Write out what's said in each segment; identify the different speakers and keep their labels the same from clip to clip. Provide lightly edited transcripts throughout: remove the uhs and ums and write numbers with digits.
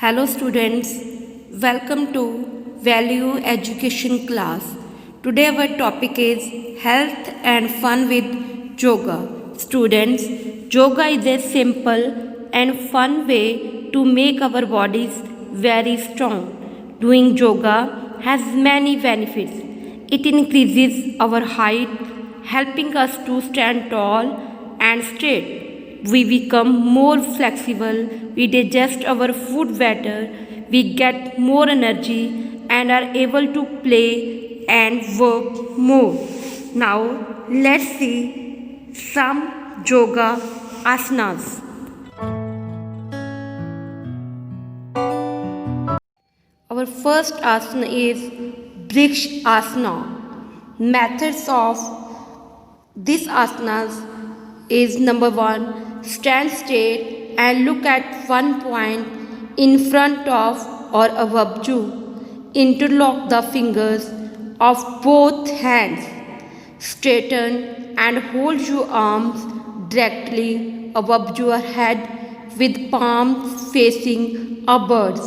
Speaker 1: Hello students, welcome to Value Education class. Today our topic is health and fun with yoga. Students, yoga is a simple and fun way to make our bodies very strong. Doing yoga has many benefits. It increases our height, helping us to stand tall and straight. We become more flexible, we digest our food better, we get more energy and are able to play and work more. Now let's see some yoga asanas. Our first asana is Briksha asana. Methods of this asanas is number 1, stand straight and look at one point in front of or above you. Interlock the fingers of both hands. Straighten and hold your arms directly above your head with palms facing upwards.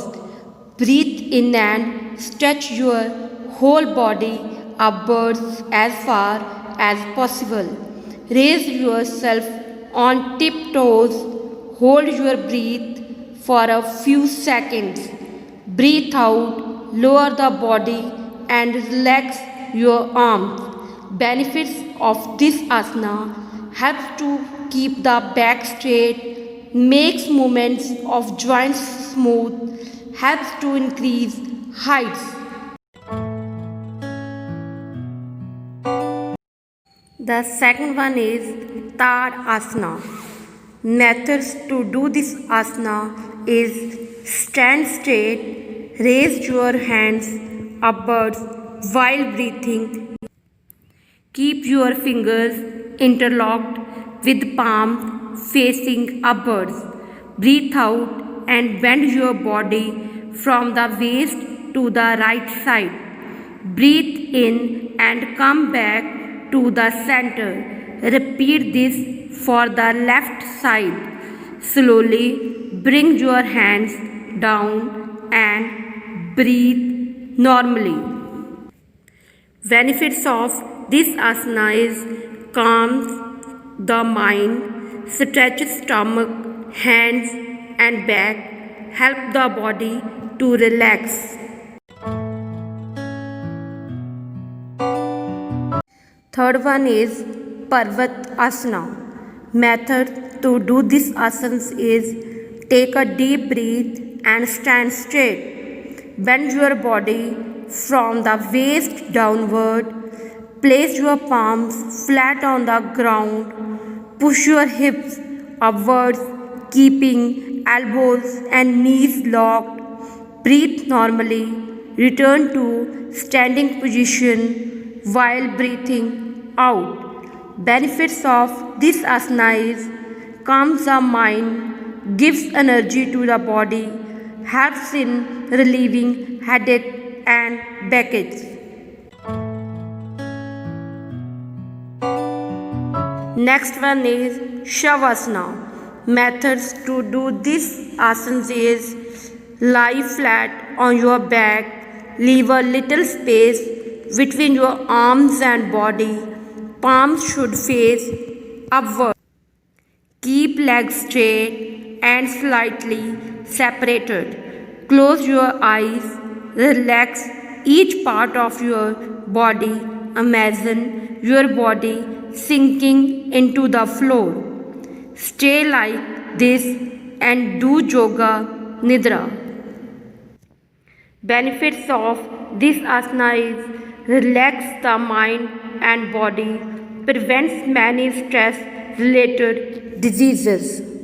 Speaker 1: Breathe in and stretch your whole body upwards as far as possible. Raise yourself on tiptoes. Hold your breath for a few seconds. Breathe out, lower the body and relax your arms. Benefits of this asana helps to keep the back straight, makes movements of joints smooth, helps to increase heights. The second one is Tadasana. Methods to do this asana is stand straight, raise your hands upwards while breathing. Keep your fingers interlocked with palms facing upwards. Breathe out and bend your body from the waist to the right side. Breathe in and come back to the center. Repeat this for the left side. Slowly bring your hands down and breathe normally. Benefits of this asana is calms the mind, stretches stomach, hands and back, help the body to relax. Third one is Parvat Asana. Method to do this asana is take a deep breath and stand straight. Bend your body from the waist downward. Place your palms flat on the ground. Push your hips upwards, keeping elbows and knees locked. Breathe normally. Return to standing position while breathing out. Benefits of this asana is calms the mind, gives energy to the body, helps in relieving headache and backaches. Next one is Shavasana. Methods to do this asana is lie flat on your back, leave a little space between your arms and body. Palms should face upward. Keep legs straight and slightly separated. Close your eyes. Relax each part of your body. Imagine your body sinking into the floor. Stay like this and do yoga nidra. Benefits of this asana is relax the mind and body, prevents many stress related diseases.